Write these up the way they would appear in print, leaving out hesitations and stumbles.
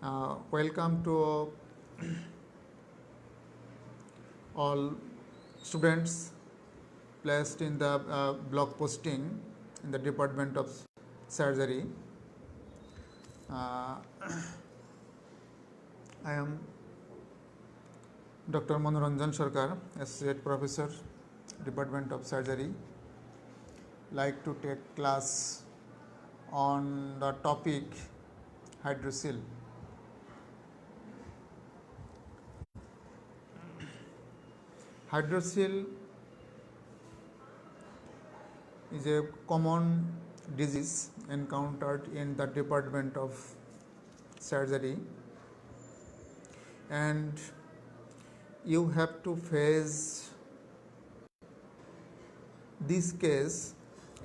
Welcome to all students placed in the blog posting in the Department of Surgery. I am Dr. Manoranjan Sarkar, Associate Professor, Department of Surgery. Like to take class on the topic hydrocele. Hydrocele is a common disease encountered in the Department of Surgery, and you have to face this case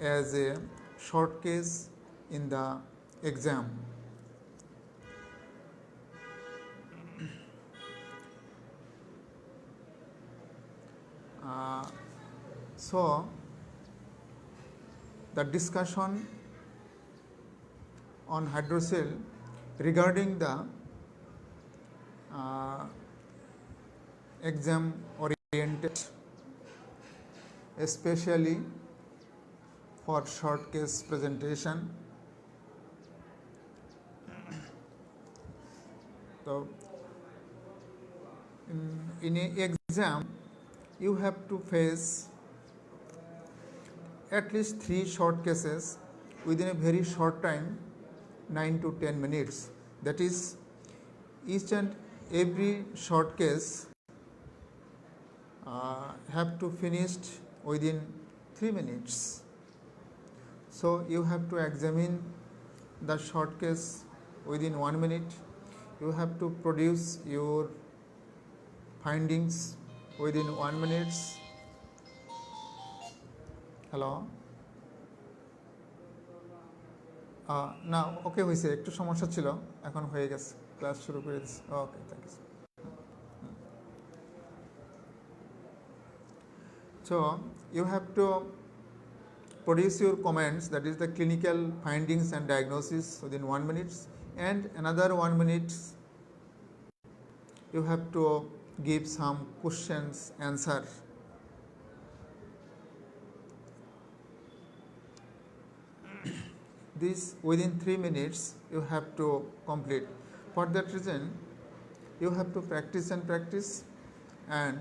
as a short case in the exam. So the discussion on hydrocele regarding the exam oriented, especially for short case presentation. So in an exam you have to face at least 3 short cases within a very short time, 9 to 10 minutes. That is, each and every short case have to finish within 3 minutes. So you have to examine the short case within 1 minute. You have to produce your findings within 1 minute. Hello না ওকে হয়েছে, একটু সমস্যা ছিল, এখন হয়ে গেছে, class শুরু করে দিচ্ছি। Okay, thank you. So you have to produce your comments, that is the clinical findings and diagnosis, within 1 minute, and another 1 minute you have to give some questions answer. This within 3 minutes you have to complete. For that reason you have to practice and practice, and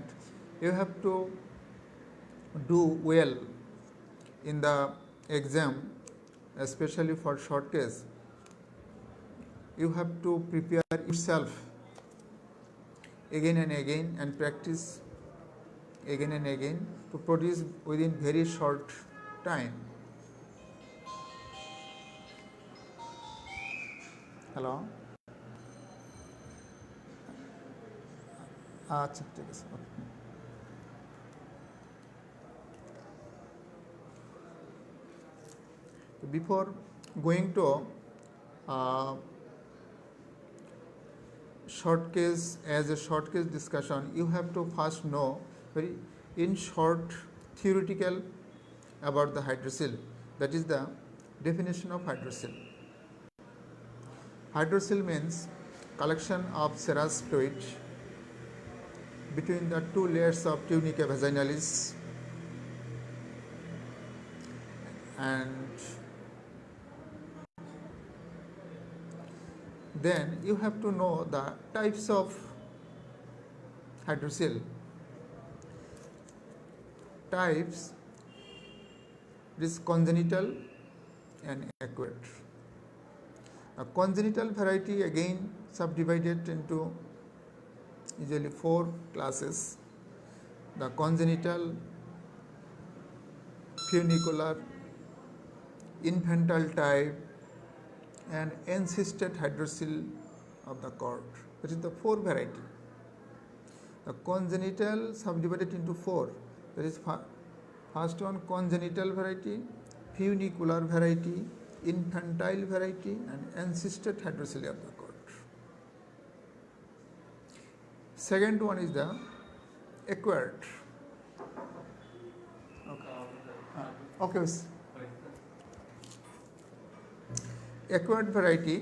you have to do well in the exam, especially for short case. You have to prepare yourself again and again and practice again and again to produce within very short time. Hello আচ্ছা, ঠিক আছে। Before going to short case as a short case discussion, you have to first know very in short theoretical about the hydrocele. That is the definition of hydrocele. Hydrocele means collection of serous fluid between the 2 layers of tunica vaginalis, and then you have to know the types of hydrocele. Types is congenital and acquired. A congenital variety again subdivided into usually 4 classes: the congenital, funicular, infantile type, and encysted hydrocele of the cord. That is the 4 variety. The congenital subdivided into 4. That is first one, congenital variety, funicular variety, infantile variety, and encysted hydrocele of the cord. Second one is the acquired. Okay. Acquired variety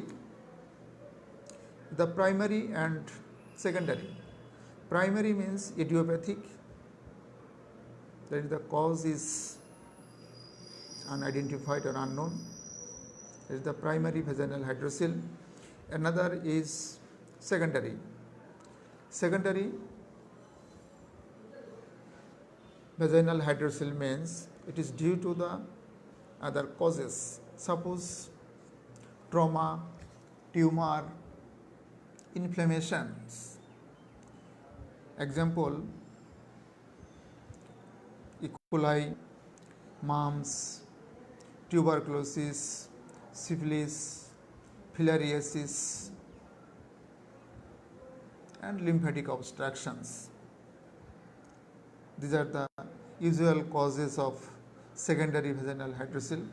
the primary and secondary. Primary means idiopathic, that is the cause is unidentified or unknown. That is the primary vaginal hydrocele. Another is secondary. Secondary vaginal hydrocele means it is due to the other causes. Suppose trauma, tumor, inflammations. Example, E. coli, mumps, tuberculosis, syphilis, filariasis, and lymphatic obstructions. These are the usual causes of secondary vaginal hydrocele.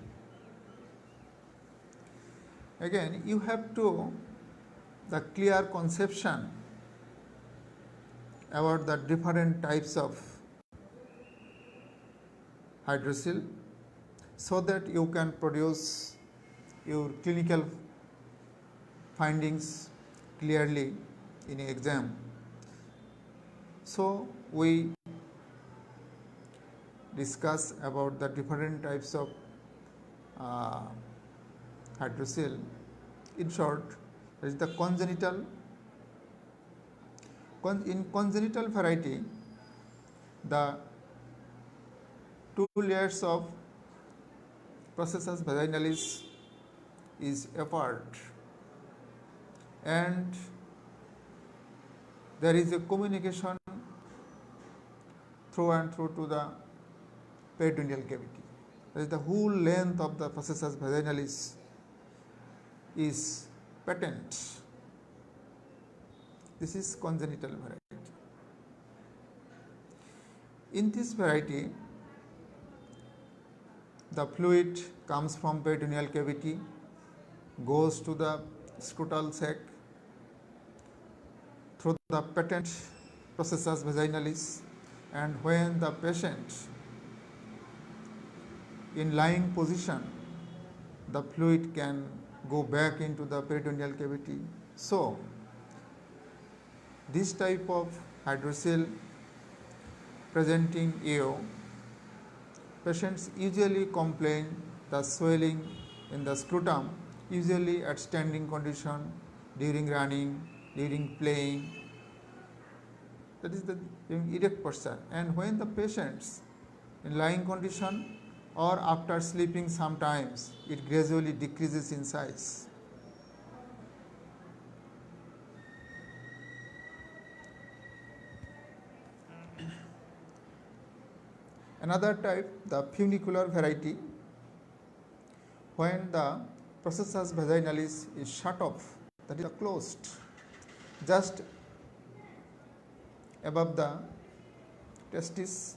Again, you have to the clear conception about the different types of hydrocele so that you can produce your clinical findings clearly in an exam. So we discuss about the different types of hydrocele. In short, there is the congenital. In congenital variety, the two layers of processus vaginalis is apart, and there is a communication through and through to the peritoneal cavity. That is, the whole length of the processus vaginalis is patent. This is congenital variety. In this variety, the fluid comes from peritoneal cavity, goes to the scrotal sac through the patent processus vaginalis, and when the patient in lying position, the fluid can go back into the peritoneal cavity. So, this type of hydrocele presenting AO, patients usually complain the swelling in the scrotum, usually at standing condition, during running, during playing. That is the erect posture. And when the patients in lying condition or after sleeping sometimes, it gradually decreases in size. Another type, the funicular variety, when the processus vaginalis is shut off, that is closed, just above the testis,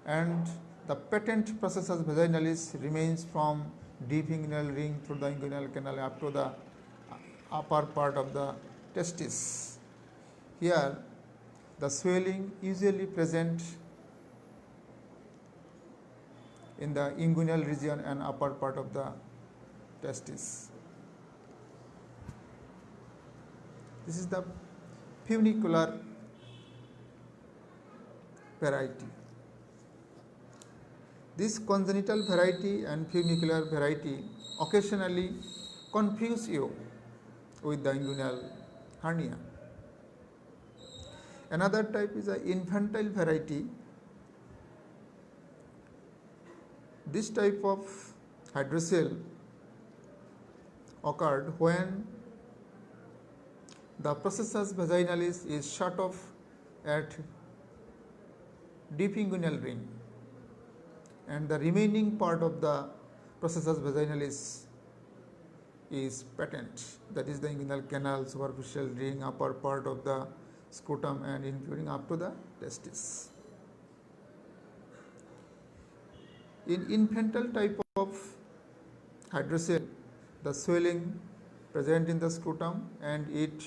and the patent processus vaginalis remains from deep inguinal ring through the inguinal canal up to the upper part of the testis. Here, the swelling usually present in the inguinal region and upper part of the testis. This is the funicular variety. This congenital variety and funicular variety occasionally confuse you with the inguinal hernia. Another type is the infantile variety. This type of hydrocele occurred when the processus vaginalis is shut off at deep inguinal ring, and the remaining part of the processus vaginalis is patent, that is the inguinal canal, superficial ring, upper part of the scrotum, and including up to the testis. In infantile type of hydrocele, the swelling present in the scrotum and it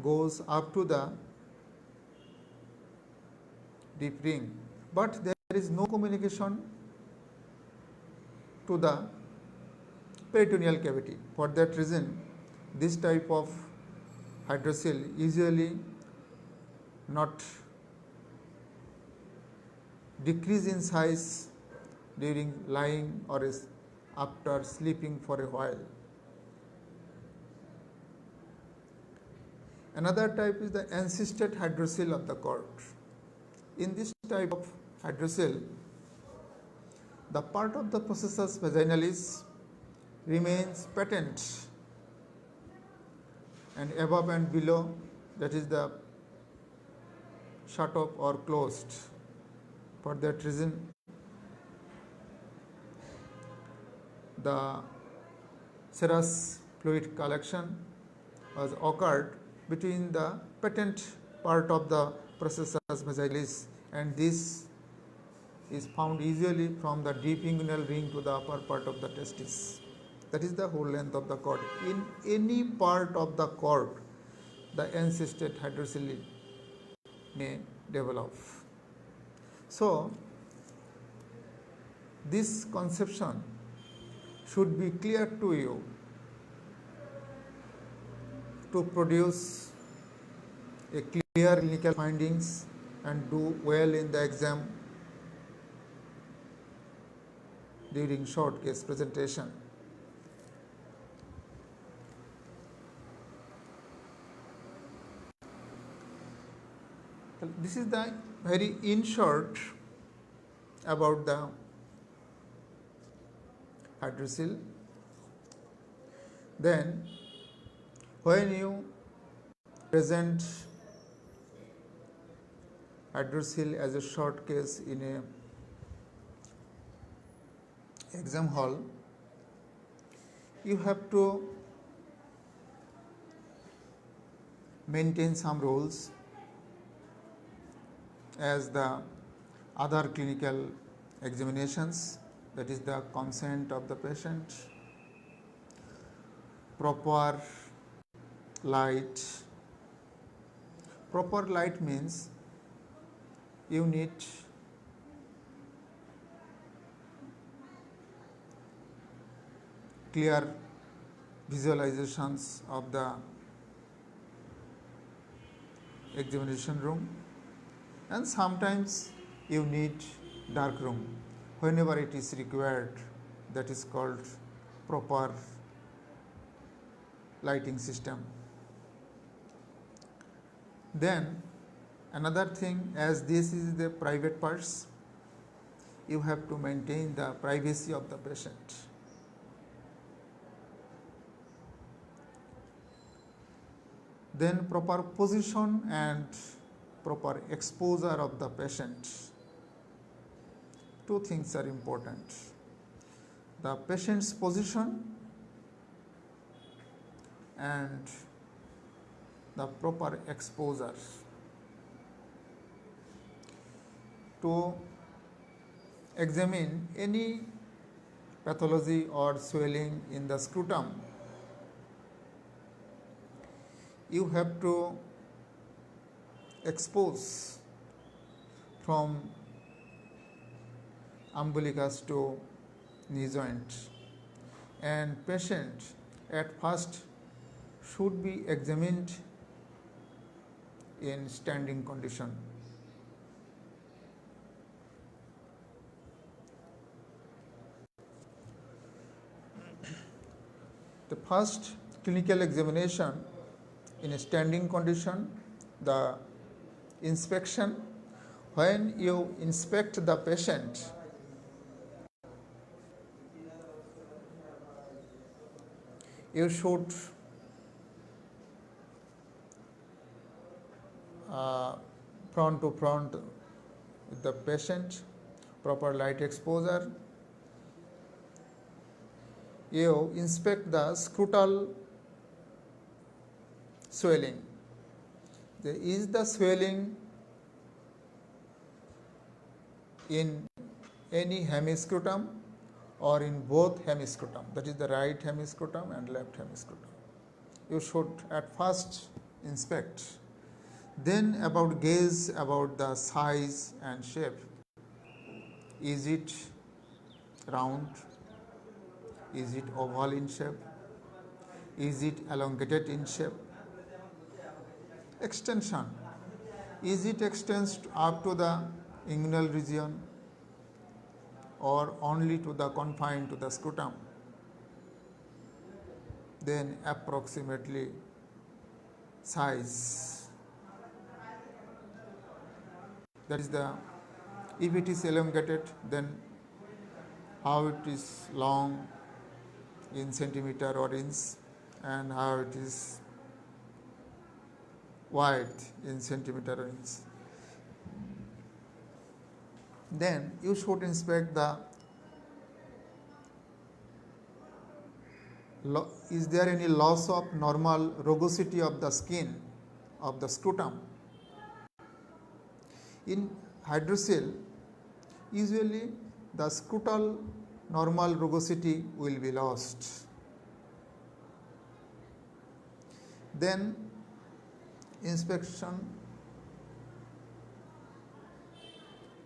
goes up to the deep ring, but there is no communication to the peritoneal cavity. For that reason, this type of hydrocele usually not decrease in size during lying or after sleeping for a while. Another type is the encysted hydrocele of the cord. In this type of hydrocele, the part of the processus vaginalis remains patent, and above and below, that is the shut up or closed. For that reason, the serous fluid collection was occurred between the patent part of the processus vaginalis, and this is found usually from the deep inguinal ring to the upper part of the testis. That is the whole length of the cord. In any part of the cord, the encysted hydrocele may develop. So, this conception should be clear to you to produce a clear clinical findings and do well in the exam during short case presentation. This is the very in short about the hydrocele. Then when you present hydrocele as a short case in a exam hall, you have to maintain some rules as the other clinical examinations, that is the consent of the patient, proper light. Proper light means you need clear visualizations of the examination room, and sometimes you need dark room whenever it is required. That is called proper lighting system. Then another thing, as this is the private parts, you have to maintain the privacy of the patient. Then proper position and proper exposure of the patient. Two things are important: the patient's position and the proper exposure. To examine any pathology or swelling in the scrotum, you have to expose from umbilicus to knee joint, and patient at first should be examined in standing condition. The first clinical examination in a standing condition, the inspection. When you inspect the patient, you should front to front with the patient, proper light exposure. You inspect the scrotal swelling. Is the swelling in any hemiscrotum or in both hemiscrotum, that is the right hemiscrotum and left hemiscrotum? You should at first inspect. Then about gaze about the size and shape. Is it round, Is it oval in shape? Is it elongated in shape? Extension. Is it extends up to the inguinal region or only to the confined to the scrotum? Then approximately size. That is the, if it is elongated, then how it is long in centimeter or inch, and how it is wide in centimeter or inch. Then you should inspect the, is there any loss of normal rugosity of the skin of the scrotum? In hydrocele, usually the scrotal normal rugosity will be lost. Then inspection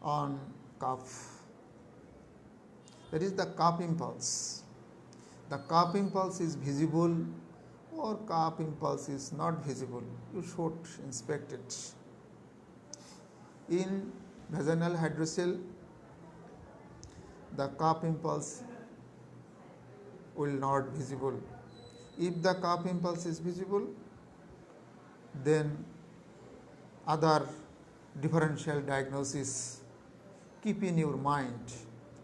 on cuff, that is the cuff impulse. The cuff impulse is visible or cuff impulse is not visible, you should inspect it. In vaginal hydrocele, the cuff impulse will not be visible. If the cuff impulse is visible, then other differential diagnosis keep in your mind,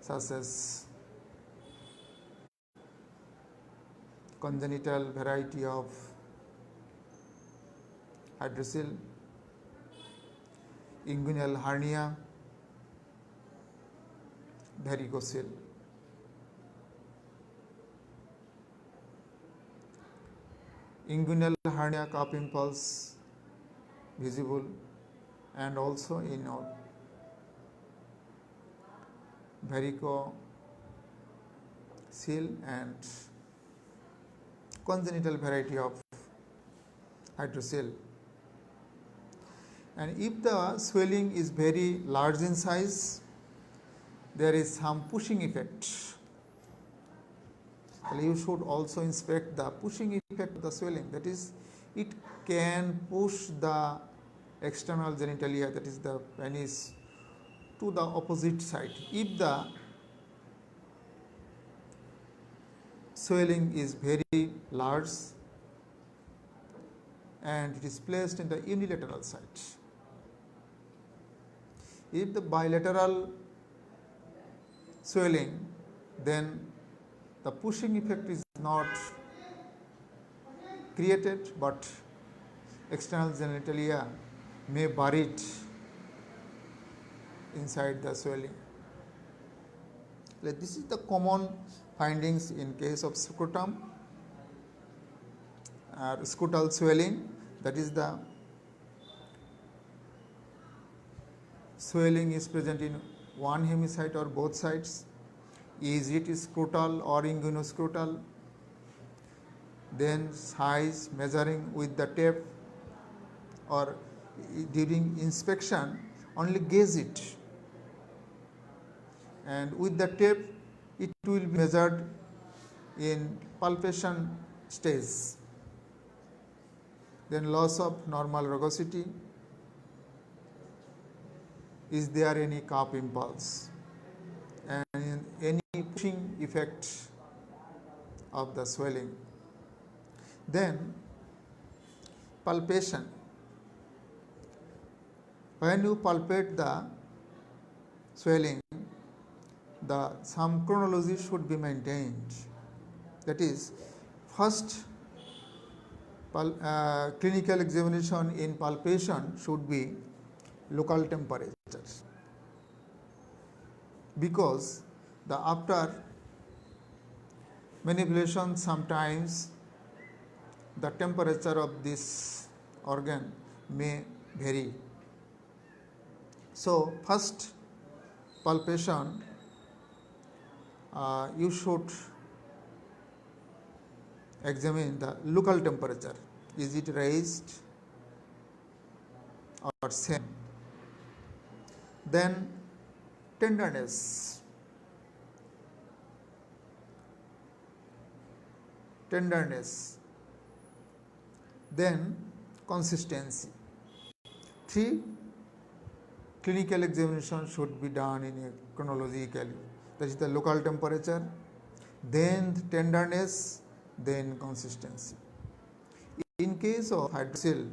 such as congenital variety of hydrocele, inguinal hernia, varicocele. Inguinal hernia cuff impulse visible, and also in varicocele and congenital variety of hydrocele. And if the swelling is very large in size, there is some pushing effect. You should also inspect the pushing effect of the swelling, that is, it can push the external genitalia, that is the penis, to the opposite side. If the swelling is very large and it is placed in the unilateral side. If the bilateral swelling, then the pushing effect is not created, but external genitalia may bury it inside the swelling. This is the common findings in case of scrotum, scrotal swelling, that is the swelling is present in one hemiside or both sides. Is it scrotal or inguinoscrotal? Then size, measuring with the tape, or during inspection only gauge it, and with the tape it will be measured in palpation stage. Then loss of normal rugosity. Is there any cuff impulse and any pushing effect of the swelling? Then palpation. When you palpate the swelling, some chronology should be maintained. That is, first clinical examination in palpation should be local temperature, because after manipulation sometimes the temperature of this organ may vary. So first palpation, you should examine the local temperature. Is it raised or same? Then tenderness. tenderness, then consistency. 3. Clinical examination should be done in a chronologically. That is the local temperature, then tenderness, then consistency. In case of hydrocele,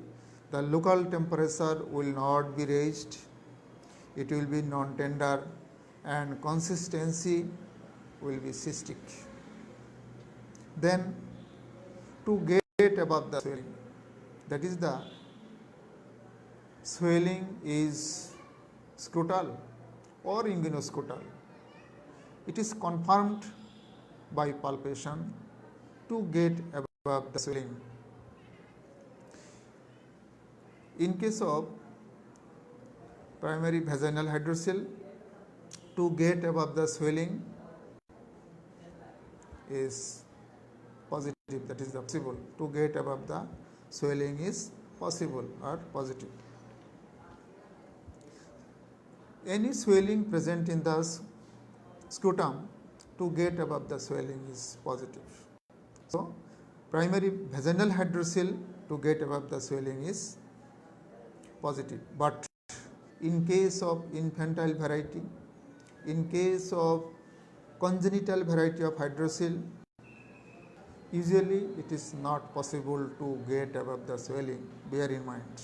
the local temperature will not be raised, it will be non-tender, and consistency will be cystic. Then to get above the swelling, that is the swelling is scrotal or inguinoscrotal. It is confirmed by palpation to get above the swelling. In case of primary vaginal hydrocele, to get above the swelling is positive, that is the possible. To get above the swelling is possible or positive. Any swelling present in the scrotum, to get above the swelling is positive. So, primary vaginal hydrocele, to get above the swelling is positive. But in case of infantile variety, in case of congenital variety of hydrocele, usually it is not possible to get above the swelling, bear in mind.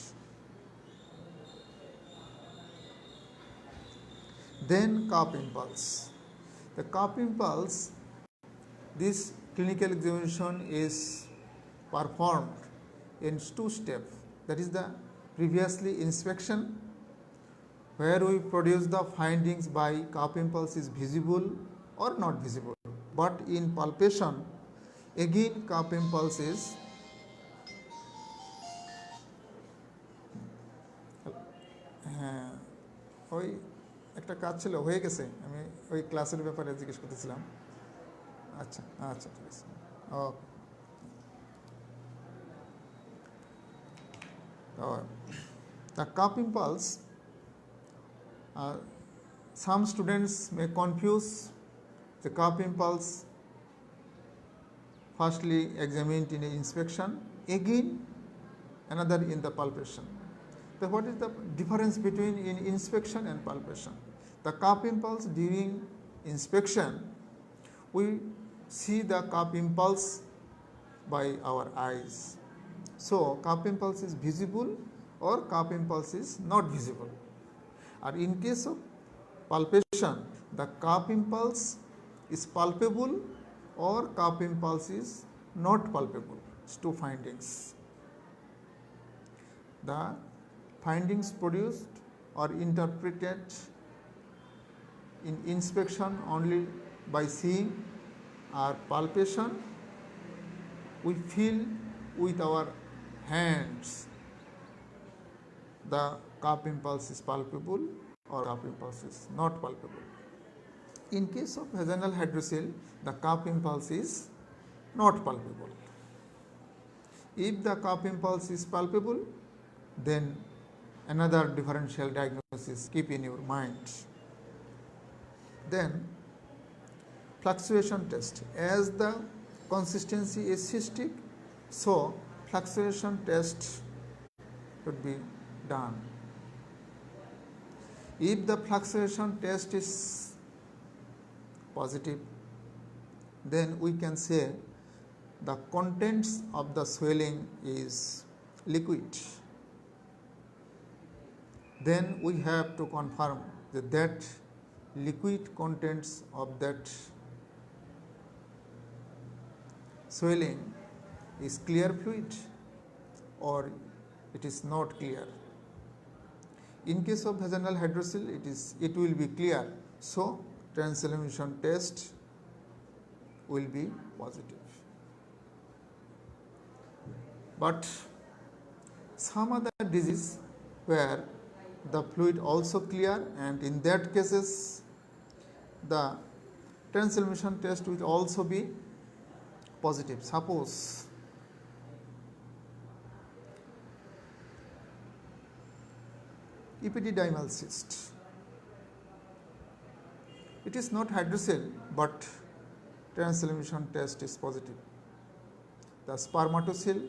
Then cup impulse. The cup impulse, this clinical examination is performed in 2 steps. That is the previously inspection, where we produce the findings by cup impulse is visible or not visible. But in palpation, again cup impulse is ওই একটা কাজ ছিল, হয়ে গেছে, আমি ওই ক্লাসের ব্যাপারে জিজ্ঞেস করতেছিলাম। আচ্ছা আচ্ছা, ঠিক আছে, ওকে। The cup impulse, some students may confuse the cup impulse firstly examined in inspection, again another in the palpation. So what is the difference between in inspection and palpation? The cup impulse during inspection, we see the cup impulse by our eyes. So cup impulse is visible or cup impulse is not visible. And in case of palpation, the cup impulse is palpable or cup impulse is not palpable. It's 2 findings. The findings produced or interpreted in inspection only by seeing, or palpation we feel with our hands the cup impulse is palpable or cup impulse is not palpable. In case of vaginal hydrocele, the cup impulse is not palpable. If the cup impulse is palpable, then another differential diagnosis keep in your mind. Then fluctuation test. As the consistency is cystic, so fluctuation test should be done. If the fluctuation test is positive, then we can say the contents of the swelling is liquid. Then we have to confirm that liquid contents of that swelling is clear fluid or it is not clear. In case of vaginal hydrocele, it will be clear, so transillumination test will be positive. But some other disease where the fluid also clear, and in that cases the transillumination test will also be positive. Suppose epididymal cyst, it is not hydrocele but transillumination test is positive. the spermatocele.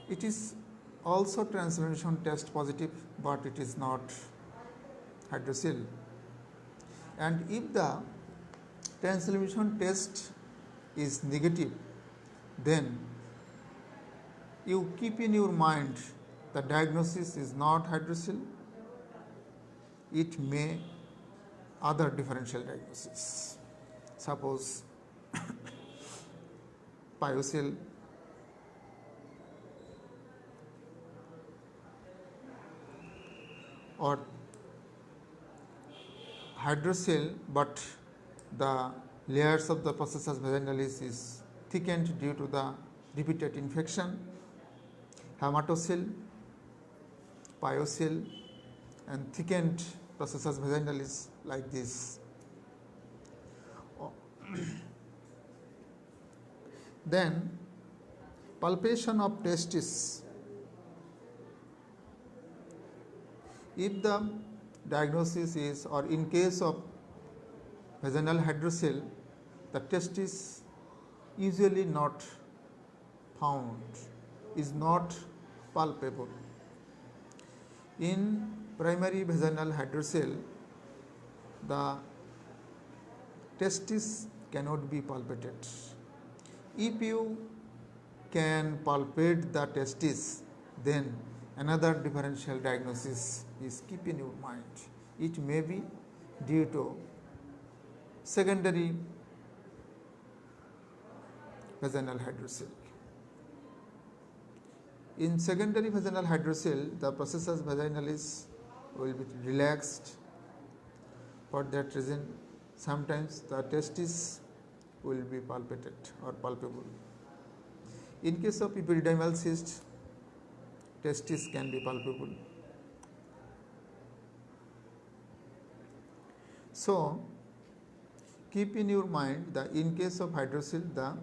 It is also translumination test positive, but it is not hydrocele. And if the translumination test is negative, then you keep in your mind the diagnosis is not hydrocele, it may other differential diagnosis. Suppose pyocele or hydrocele, but the layers of the processus vaginalis is thickened due to the repeated infection, hematocele, pyocele, and thickened processus vaginalis like this. Then palpation of testis. If the diagnosis is, or in case of vaginal hydrocele, the testis usually not found, is not palpable. In primary vaginal hydrocele, the testis cannot be palpated. If you can palpate the testis, then another differential diagnosis is keep in your mind. It may be due to secondary vaginal hydrocele. In secondary vaginal hydrocele, the processus vaginalis will be relaxed. For that reason, sometimes the testis will be palpated or palpable. In case of epididymal cyst, testis can be palpable. So, keep in your mind that in case of hydrocele, the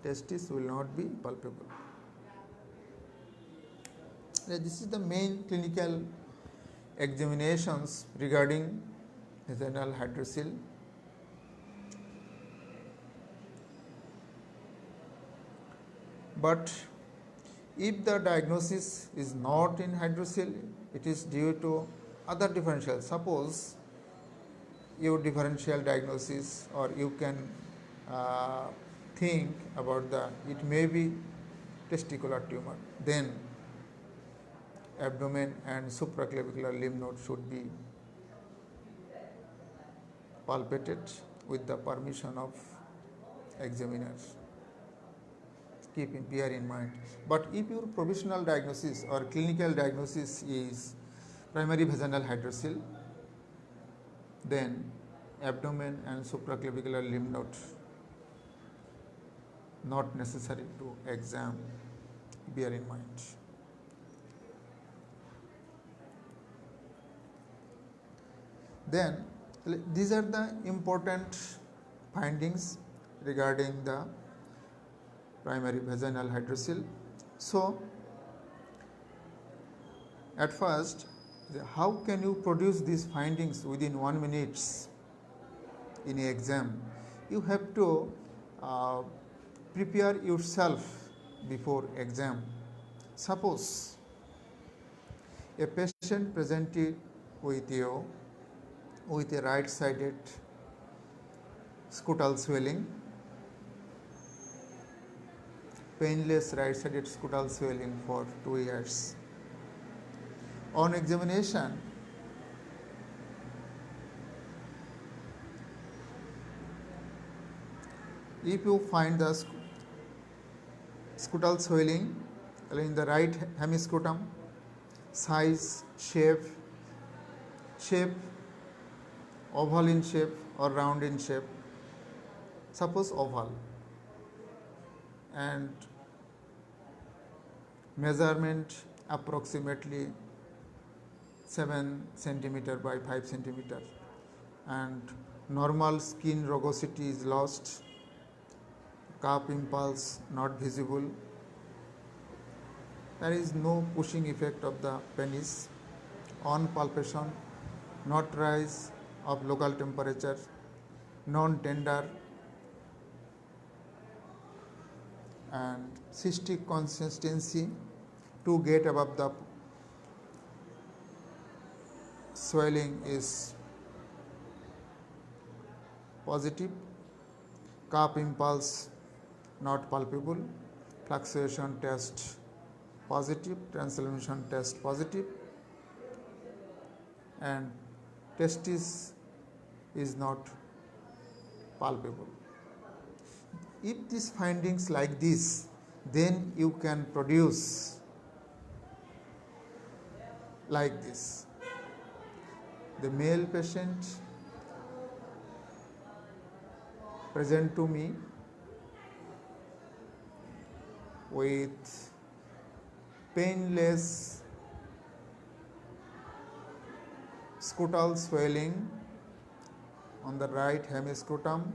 testis will not be palpable. This is the main clinical examinations regarding vaginal hydrocele. But if the diagnosis is not in hydrocele, it is due to other differential. Suppose your differential diagnosis, or you can think about it may be testicular tumor, then abdomen and supraclavicular lymph node should be palpated with the permission of examiners. Bear in mind. But if your provisional diagnosis or clinical diagnosis is primary vaginal hydrocele, then abdomen and supraclavicular lymph node not necessary to examine. Bear in mind. Then these are the important findings regarding the primary vaginal hydrocele. So, at first, how can you produce these findings within 1 minute in an exam? You have to prepare yourself before exam. Suppose a patient presented with you with a right-sided scutal swelling, painless right-sided scutal swelling for 2 years. On examination, if you find the scutal swelling in the right hemiscutum, size, shape, oval in shape or round in shape, suppose oval, and measurement approximately 7 centimeter by 5 centimeter, and normal skin rugosity is lost, cup impulse not visible, there is no pushing effect of the penis, on palpation, not rise of local temperature, non-tender, and cystic consistency to get above the swelling is positive, cup impulse not palpable, fluctuation test positive, translumination test positive, and testis is not palpable. If these findings like this, then you can produce like this. The male patient present to me with painless scutal swelling on the right hemiscrotum,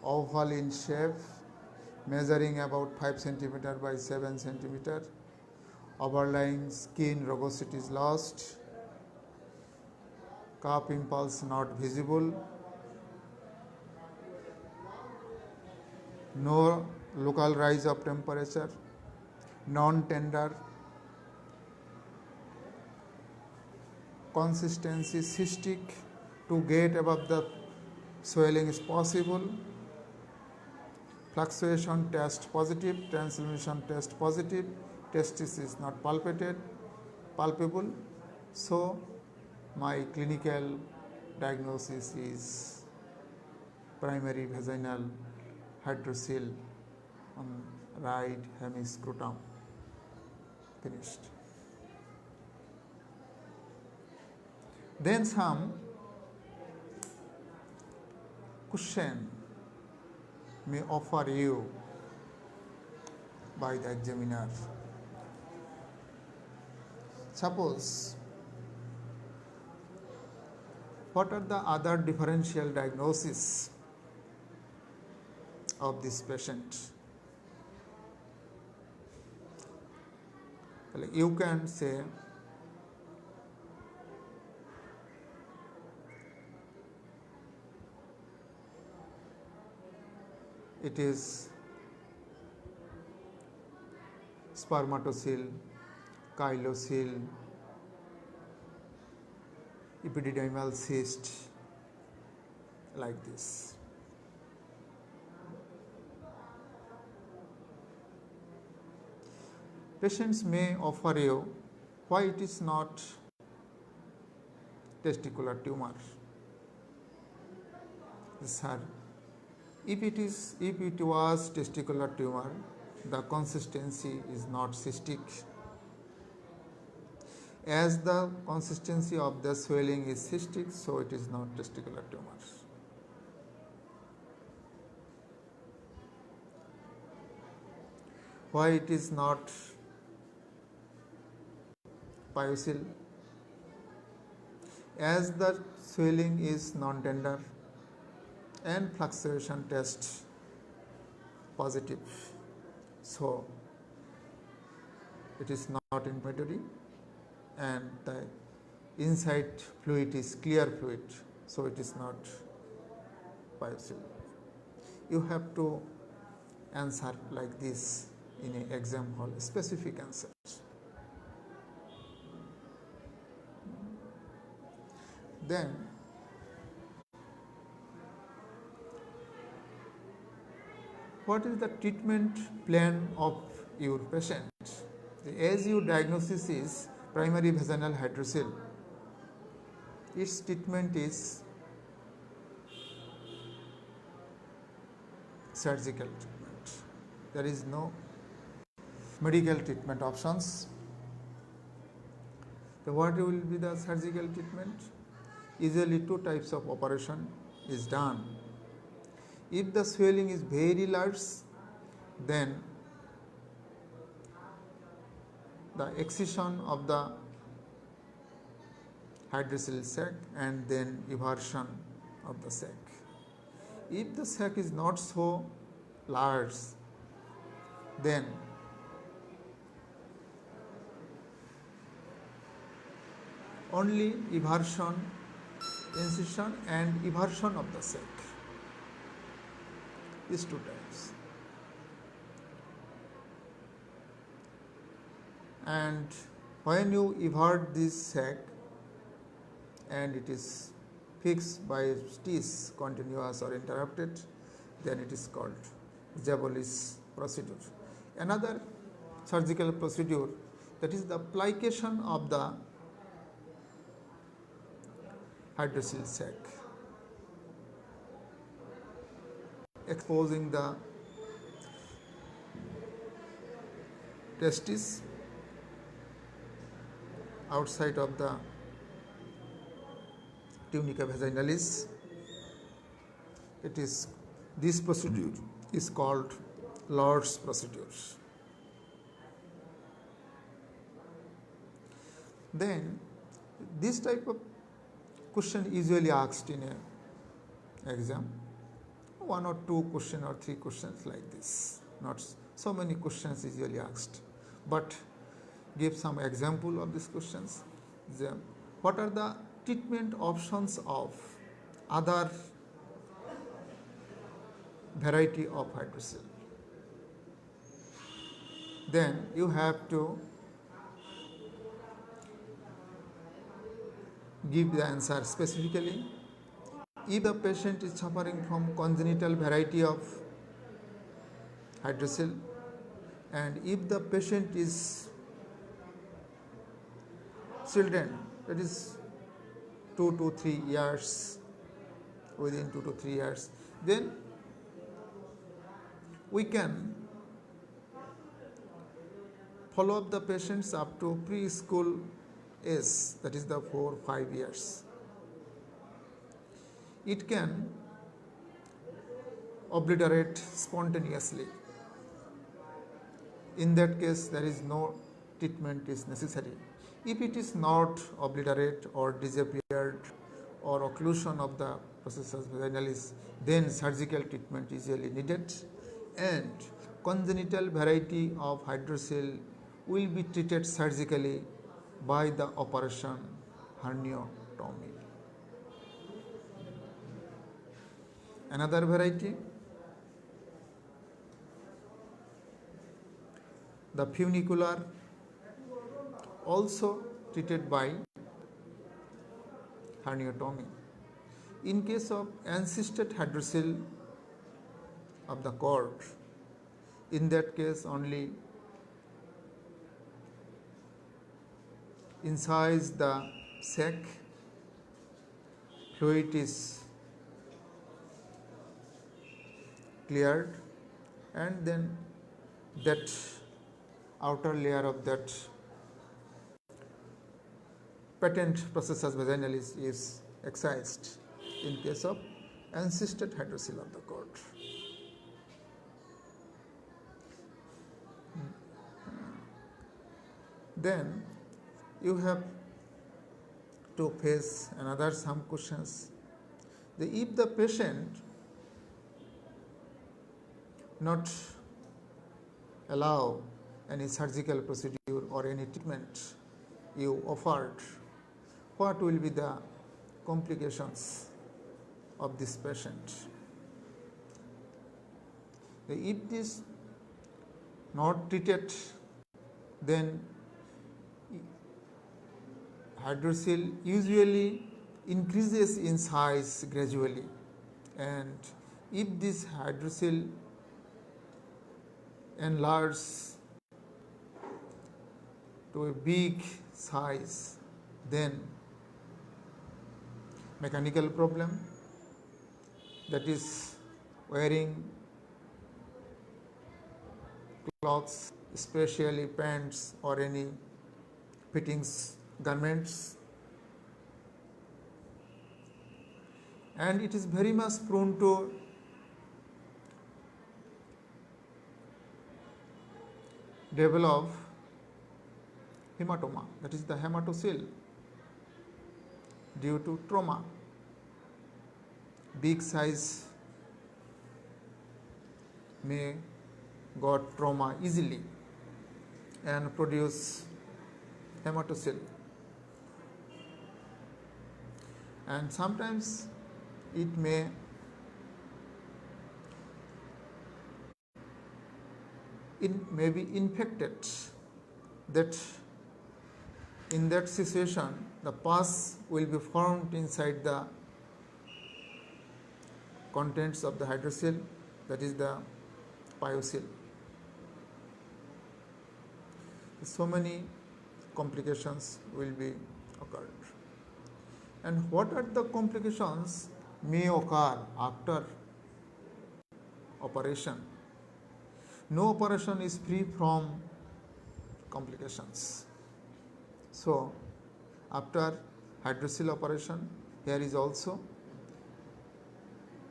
oval in shape, measuring about 5 cm by 7 cm, overlying skin rugosity is lost, cup impulse not visible, no local rise of temperature, non-tender, consistency cystic, to get above the swelling is possible, fluctuation test positive, translumination test positive, testis is not palpable. So my clinical diagnosis is primary vaginal hydrocele on right hemiscrotum. Finished. Then some question may offer you by the examiner. Suppose, what are the other differential diagnoses of this patient? You can say it is spermatocele, chylocele, epididymal cyst, like this. Patients may offer you why it is not testicular tumor. Sir, if it was testicular tumor, the consistency is not cystic. As the consistency of the swelling is cystic, so it is not testicular tumor. Why it is not pyocele? As the swelling is non-tender and fluctuation test positive, so it is not inflammatory, and the inside fluid is clear fluid, so it is not pyocele. You have to answer like this in an exam hall, specific answers. Then what is the treatment plan of your patient? As your diagnosis is primary vaginal hydrocele, its treatment is surgical treatment. There is no medical treatment options. So what will be the surgical treatment? Usually two types of operation is done. If the swelling is very large, then the excision of the hydrocele sac and then eversion of the sac. If the sac is not so large, then only eversion, incision and eversion of the sac. These two types. and when you evert this sac and it is fixed by stitch continuous or interrupted, then it is called Zabolis procedure. Another surgical procedure, that is the plication of the hydrocele sac, exposing the testis outside of the tunica vaginalis. It is this procedure is called Lord's procedure. Then this type of question usually asked in a exam, one or two question or three questions like this, not so many questions usually asked, but give some example of these questions. What are the treatment options of other variety of hydrocele? Then you have to give the answer specifically. If the patient is suffering from congenital variety of hydrocele, and if the patient is children, that is 2 to 3 years, within 2 to 3 years, then we can follow up the patients up to preschool age, that is the 4-5 years. It can obliterate spontaneously. In that case, there is no treatment is necessary. If it is not obliterate or disappeared or occlusion of the processus vaginalis, then surgical treatment is usually needed, and congenital variety of hydrocele will be treated surgically by the operation herniotomy. Another variety, the funicular, also treated by herniotomy. In case of encysted hydrocele of the cord, in that case only incise the sac, fluid is cleared, and then that outer layer of that patent processus vaginalis is excised in case of encysted hydrocele of the cord. Then you have to face another some questions. If the patient not allow any surgical procedure or any treatment you offered, what will be the complications of this patient? If this not treated, then hydrocele usually increases in size gradually, and if this hydrocele enlarges to a big size, then mechanical problem, that is wearing clothes, especially pants or any fittings garments, and it is very much prone to develop hematoma, that is the hematocele, due to trauma. Big size may got trauma easily and produce hematocele, and sometimes it may be infected that in that situation the pus will be formed inside the contents of the hydrocele, that is the pyocele. So many complications will be occurred. And what are the complications may occur after operation? No operation is free from complications. So after hydrocele operation, here is also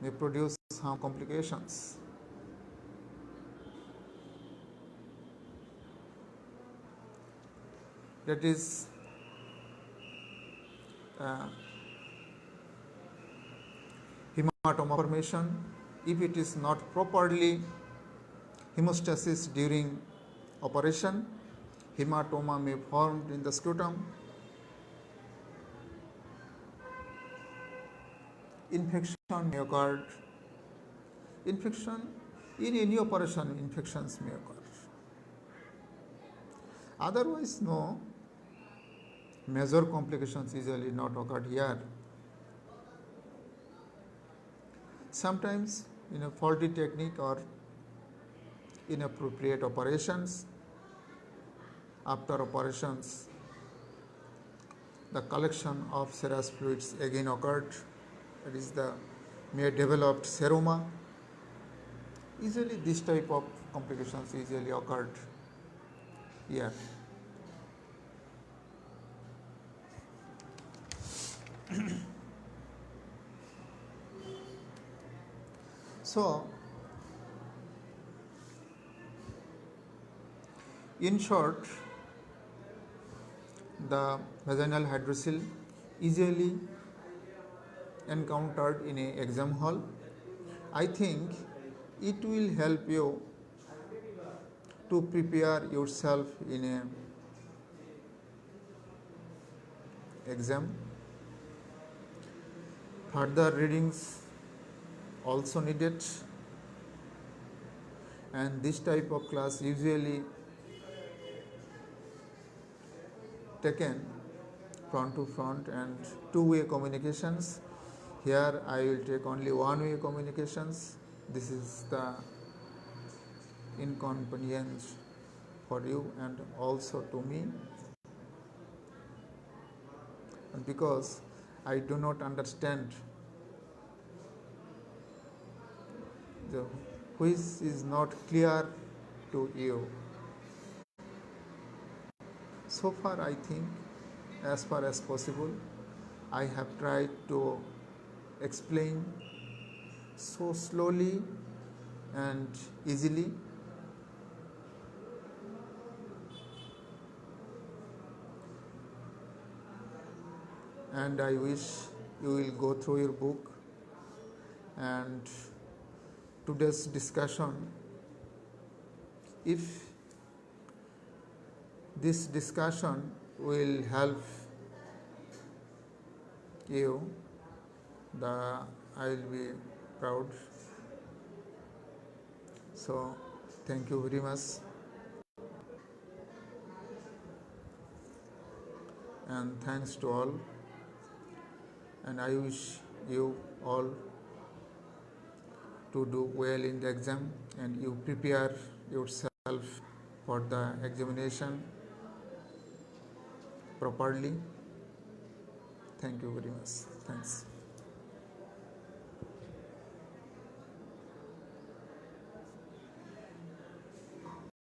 may produce some complications. That is hematoma formation. If it is not properly hemostasis during operation, hematoma may form in the scrotum. Infection may occur. Infection in any operation, infections may occur. Otherwise, no major complications usually not occurred here. Sometimes in a faulty technique or inappropriate operations, after operations the collection of serous fluids again occurred, that is the may developed seroma. Usually this type of complications usually occurred here. So in short, the vaginal hydrocele easily encountered in a exam hall. I think it will help you to prepare yourself in a exam. Further readings also needed, and this type of class usually taken front to front and two-way communications. Here I will take only one-way communications. This is the inconvenience for you and also to me, and because I do not understand the which is not clear to you. So far I think as far as possible I have tried to explain so slowly and easily, and I wish you will go through your book and today's discussion. If this discussion will help you, I will be proud. So thank you very much, and thanks to all, and I wish you all to do well in the exam and you prepare yourself for the examination properly. Thank you very much. Thanks.